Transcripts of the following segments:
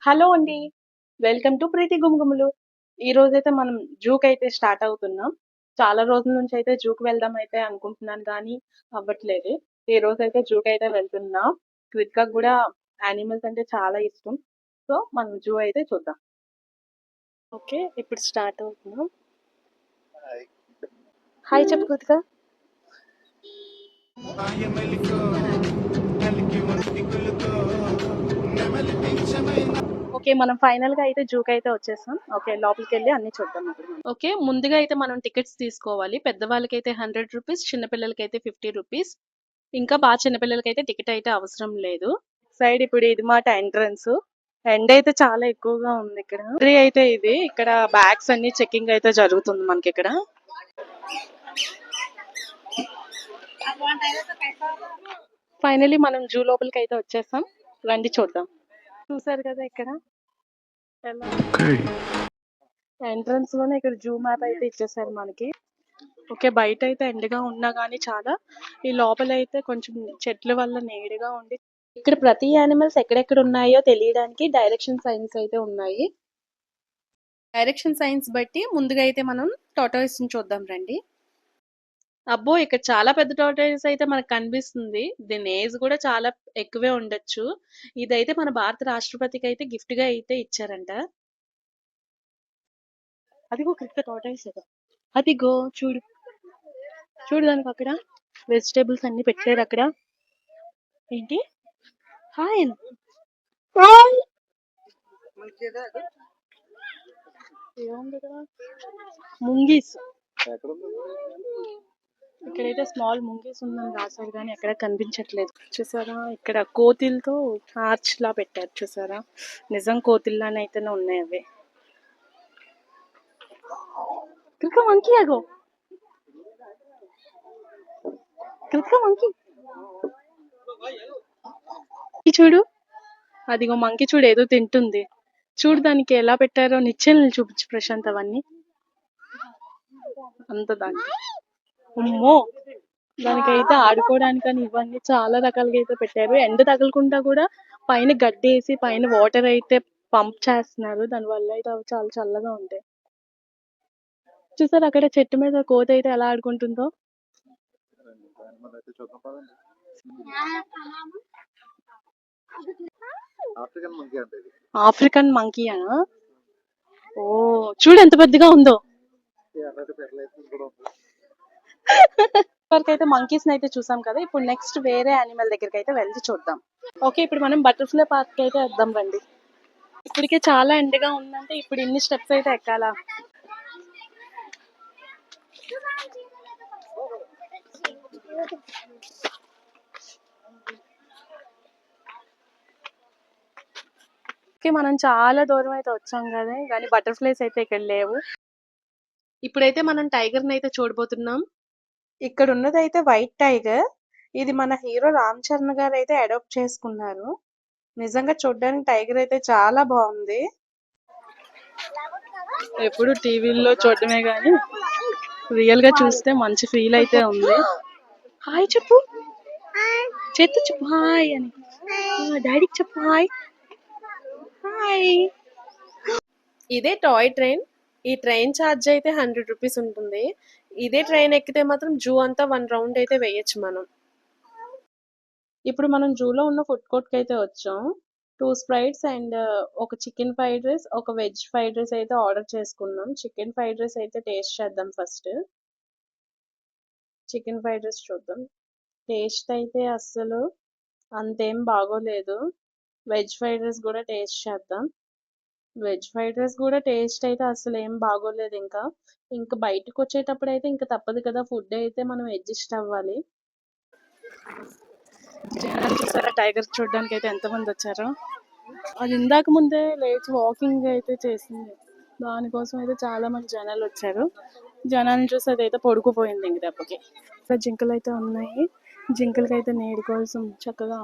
Hello అండి, welcome to ప్రీతి గుమ్గుములు. ఈ రోజైతే మనం జూకి అయితే స్టార్ట్ అవుతున్నాం. చాలా రోజుల నుంచి అయితే జూకి వెళ్దాం అయితే అనుకుంటున్నాను కానీ అవ్వట్లేదు. ఈ రోజు అయితే జూకి అయితే వెళ్తున్నాం. క్రిత్కా కూడా యానిమల్స్ అంటే చాలా ఇష్టం. సో మనం జూ అయితే చూద్దాం. ఓకే, ఇప్పుడు స్టార్ట్ అవుతున్నాం. హాయ్ చెప్పు కృతిక. ఓకే, మనం ఫైనల్ గా అయితే జూకి అయితే వచ్చేసాం. ఓకే, లోపలికి వెళ్ళి అన్ని చూద్దాం. ఓకే, ముందుగా అయితే మనం టికెట్స్ తీసుకోవాలి. పెద్దవాళ్ళకి అయితే 100 రూపీస్, చిన్నపిల్లలకి అయితే 50 రూపీస్. ఇంకా బాగా చిన్నపిల్లలకి అయితే టికెట్ అయితే అవసరం లేదు. సైడ్ ఇప్పుడు ఇది మాట ఎంట్రన్స్. ఎండ అయితే చాలా ఎక్కువగా ఉంది ఇక్కడ. ఎంట్రీ అయితే ఇది. ఇక్కడ బ్యాగ్స్ అన్ని చెకింగ్ అయితే జరుగుతుంది మనకి ఇక్కడ. ఫైనలీ మనం జూ లోపలికి అయితే వచ్చేసాం. రండి చూద్దాం. చూసారు కదా ఇక్కడ ఎంట్రన్స్ లోనే ఇక్కడ జూ మ్యాప్ అయితే ఇచ్చేసారు మనకి. ఓకే, బయట అయితే ఎండగా ఉన్నా గానీ చాలా, ఈ లోపల అయితే కొంచెం చెట్ల వల్ల నీడగా ఉండి, ఇక్కడ ప్రతి యానిమల్స్ ఎక్కడెక్కడ ఉన్నాయో తెలియడానికి డైరెక్షన్ సైన్స్ అయితే ఉన్నాయి. డైరెక్షన్ సైన్స్ బట్టి ముందుగా అయితే మనం టాటాయిస్ ని చూద్దాం రండి. అబ్బో, ఇక్కడ చాలా పెద్ద టాటాయిస్ అయితే మనకు కనిపిస్తుంది. దీని ఏజ్ కూడా చాలా ఎక్కువే ఉండొచ్చు. ఇదైతే మన భారత రాష్ట్రపతికి అయితే గిఫ్ట్ గా అయితే ఇచ్చారంట. అదిగో క్రికెట్ టాటాయిస్ కదా, అదిగో చూడు చూడు దానికి అక్కడ వెజిటేబుల్స్ అన్ని పెట్టారు అక్కడ. ఏంటి హాయ్ ముంగీస్. ఇక్కడైతే స్మాల్ ముంగీస్ ఉందని రాశారు కానీ ఎక్కడ కనిపించట్లేదు. చూసారా, ఇక్కడ కోతిలతో ఆర్చ్ లా పెట్టారు. చూసారా, నిజం కోతిల్లానే అయితేనే ఉన్నాయి అవి. క్రికెట్ మంకీ, అగో క్రికెట్ మంకీ చూడు, అదిగో మంకీ చూడు, ఏదో తింటుంది చూడు. దానికి ఎలా పెట్టారో నిచ్చెనలు చూపించు ప్రశాంత్. అవన్నీ అంత దానికి అమ్మో, దానికైతే ఆడుకోవడానికని ఇవన్నీ చాలా రకాలుగా అయితే పెట్టారు. ఎండ తగలకుండా కూడా పైన గడ్డి వేసి పైన వాటర్ అయితే పంప్ చేస్తున్నారు. దానివల్ల అయితే అవి చాలా చల్లగా ఉంటాయి. చూసారు అక్కడ చెట్టు మీద కోతి అయితే ఎలా ఆడుకుంటుందో. ఆఫ్రికన్ మంకీ అనా? ఓ చూడు ఎంత పెద్దగా ఉందో. అయితే మంకీస్ అయితే చూసాం కదా, ఇప్పుడు నెక్స్ట్ వేరే యానిమల్ దగ్గరికి అయితే వెళ్ళి చూద్దాం. ఓకే, ఇప్పుడు మనం బటర్ఫ్లై పార్క్ అయితే వద్దాం రండి. ఇప్పటికే చాలా ఎండగా ఉందంటే ఇప్పుడు ఇన్ని స్టెప్స్ అయితే ఎక్కాలా. ఓకే, మనం చాలా దూరం అయితే వచ్చాం కదా, కానీ బటర్ఫ్లైస్ అయితే ఇక్కడ లేవు. ఇప్పుడైతే మనం టైగర్ ని అయితే చూడబోతున్నాం. ఇక్కడ ఉన్నది అయితే వైట్ టైగర్. ఇది మన హీరో రామ్ చరణ్ గారు అయితే అడాప్ట్ చేసుకున్నారు. నిజంగా చూడడానికి టైగర్ అయితే చాలా బాగుంది. ఎప్పుడు టీవీల్లో చూడటమే గానీ రియల్ గా చూస్తే మంచి ఫీల్ అయితే ఉంది. హాయ్ చెప్పు, చేతి చెప్పు హాయ్ అని. డాడీకి చెప్పు హాయ్. హాయ్. ఇదే టాయ్ ట్రైన్. ఈ ట్రైన్ ఛార్జ్ అయితే 100 రూపీస్ ఉంటుంది. ఇదే ట్రైన్ ఎక్కితే మాత్రం జూ అంతా 1 రౌండ్ అయితే వేయచ్చు మనం. ఇప్పుడు మనం జూలో ఉన్న ఫుడ్ కోర్ట్ కి అయితే వచ్చాం. 2 స్ప్రైట్స్ అండ్ ఒక చికెన్ ఫ్రైడ్ రైస్, ఒక వెజ్ ఫ్రైడ్ రైస్ అయితే ఆర్డర్ చేసుకున్నాం. చికెన్ ఫ్రైడ్ రైస్ అయితే టేస్ట్ చేద్దాం ఫస్ట్. చికెన్ ఫ్రైడ్ రైస్ చూద్దాం. టేస్ట్ అయితే అస్సలు అంతేం బాగోలేదు. వెజ్ ఫ్రైడ్ రైస్ కూడా టేస్ట్ చేద్దాం. వెజ్ ఫ్రైడ్ రైస్ కూడా టేస్ట్ అయితే అసలు ఏం బాగోలేదు. ఇంకా బయటకు వచ్చేటప్పుడు అయితే ఇంకా తప్పదు కదా, ఫుడ్ అయితే మనం అడ్జస్ట్ అవ్వాలి. చూసారా టైగర్ చూడడానికి అయితే ఎంతమంది వచ్చారో. అది ఇందాక ముందే లేచి వాకింగ్ అయితే చేసింది. దానికోసం అయితే చాలా మంది జనాలు వచ్చారు. జనాన్ని చూసి అదైతే పడుకుపోయింది ఇంక దెబ్బకి. జింకలు అయితే ఉన్నాయి. జింకలకి అయితే నీడ కోసం చక్కగా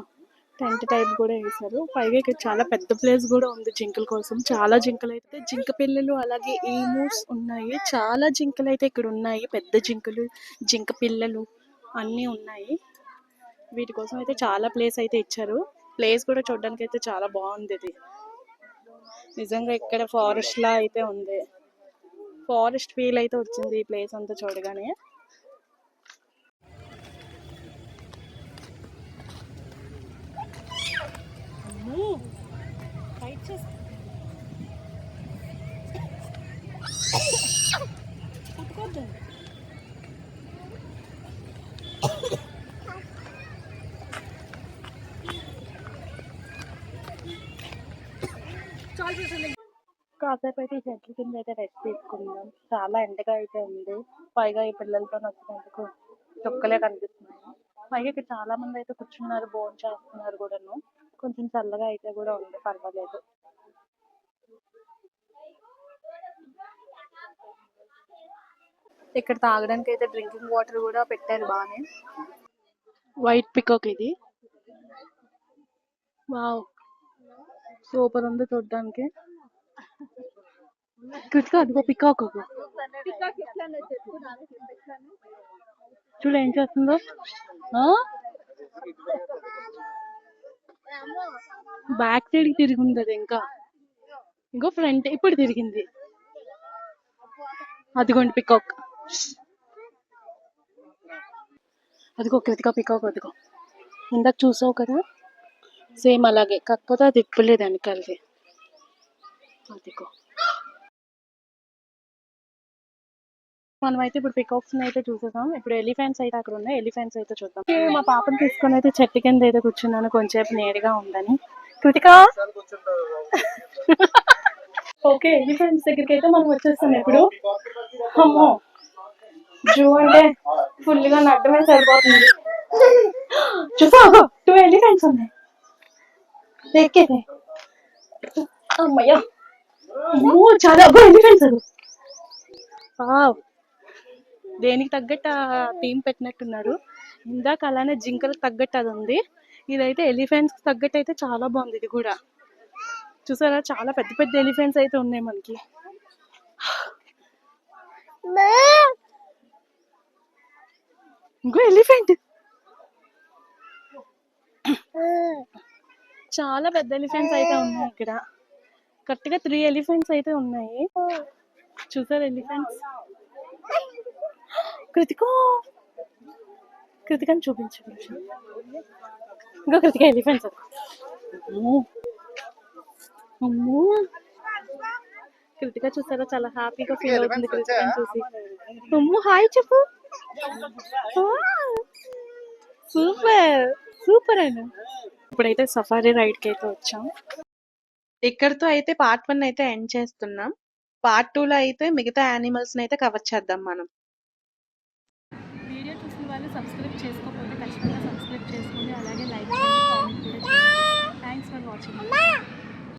టెంట్ టైప్ కూడా వేశారు. పైగా ఇక్కడ చాలా పెద్ద ప్లేస్ కూడా ఉంది జింకల కోసం. చాలా జింకలు అయితే, జింక పిల్లలు అలాగే ఈమూస్ ఉన్నాయి. చాలా జింకలు అయితే ఇక్కడ ఉన్నాయి. పెద్ద జింకలు, జింక పిల్లలు అన్నీ ఉన్నాయి. వీటి కోసం అయితే చాలా ప్లేస్ అయితే ఇచ్చారు. ప్లేస్ కూడా చూడడానికి అయితే చాలా బాగుంది. ఇది నిజంగా ఇక్కడ ఫారెస్ట్ లా అయితే ఉంది. ఫారెస్ట్ ఫీల్ అయితే వచ్చింది ఈ ప్లేస్ అంతా చూడగానే. అమ్మో, ఫైట్ చేస్తా. పుట్టుకోద్దండి. కాసేపు అయితే ఈ చెట్ల కింద అయితే రెస్ట్ తీసుకుందాం. చాలా ఎండగా అయితే ఉంది. పైగా ఈ పిల్లలతో వచ్చినందుకు చుక్కలే కనిపిస్తున్నాయి. పైగా ఇక్కడ చాలా మంది అయితే కూర్చున్నారు, భోజనం చేస్తున్నారు కూడాను. కొంచెం చల్లగా అయితే కూడా ఉంది, పర్వాలేదు. ఇక్కడ తాగడానికి అయితే డ్రింకింగ్ వాటర్ కూడా పెట్టారు బానే. వైట్ పికాక్ ఇది. వావ్, సూపర్ ఉంది చూడడానికి. కృతిక అదిగో పికాక్ చూడు ఏం చేస్తుందో. బ్యాక్ సైడ్ కి తిరిగి ఉంది అది. ఇంకా ఇంకో ఫ్రంట్ ఇప్పుడు తిరిగింది. అదిగోండి పికాక్. అదిగో కృతిక పికాక్ అదిగో. ఇందాక చూసావు కదా, సేమ్ అలాగే, కాకపోతే అది ఇప్పలేదు వెనకాలది. అదిగో. మనం అయితే ఇప్పుడు పికాక్స్ అయితే చూసేసాం. ఇప్పుడు ఎలిఫెంట్స్ అయితే అక్కడ ఉన్నాయి. ఎలిఫెంట్స్ అయితే చూద్దాం. మా పాపను తీసుకొని అయితే చెట్టు కింద అయితే కూర్చున్నాను, కొంచెంసేపు నేరుగా ఉందని. కృతిక ఓకే, ఎలిఫెంట్స్ దగ్గరికి అయితే మనం వచ్చేస్తాం ఇప్పుడు. అమ్మో, జూ అంటే ఫుల్ గా నడ్డమే సరిపోతుంది. చూసా 2 ఎలిఫెంట్స్ ఉన్నాయి. ఎక్కేదే అమ్మయ్యా. చాలా ఎలిఫెంట్స్ అది. దేనికి తగ్గట్టు థీమ్ పెట్టినట్టున్నారు. ఇందాక అలానే జింకలకు తగ్గట్టు అది ఉంది. ఇదైతే ఎలిఫెంట్స్ తగ్గట్టు అయితే చాలా బాగుంది. ఇది కూడా చూసారా, చాలా పెద్ద పెద్ద ఎలిఫెంట్స్ అయితే ఉన్నాయి మనకి. ఇంకో ఎలిఫెంట్, చాలా పెద్ద ఎలిఫెంట్స్ అయితే ఉన్నాయి ఇక్కడ. కరెక్ట్ గా 3 ఎలిఫెంట్స్ అయితే ఉన్నాయి. చూసారా ఎలిఫెంట్స్. కృతికని చూపించు. ఇంకో కృతిక ఎలిఫెంట్స్. అమ్మో, కృతిక చూసారా చాలా హ్యాపీగా ఫీల్ అవుతుంది కృతికని చూసి. అమ్మో, హాయ్ చెప్పు. సూపర్ సూపర్ అయినా. ఇప్పుడైతే సఫారీ రైడ్ కి అయితే వచ్చాం. ఇక్కడతో అయితే పార్ట్ 1 అయితే ఎండ్ చేస్తున్నాం. పార్ట్ 2 లో అయితే మిగతా యానిమల్స్ అయితే కవర్ చేద్దాం మనం. వీడియో చూసిన వాళ్ళు సబ్స్క్రైబ్ చేసుకోకపోతే ఖచ్చితంగా సబ్స్క్రైబ్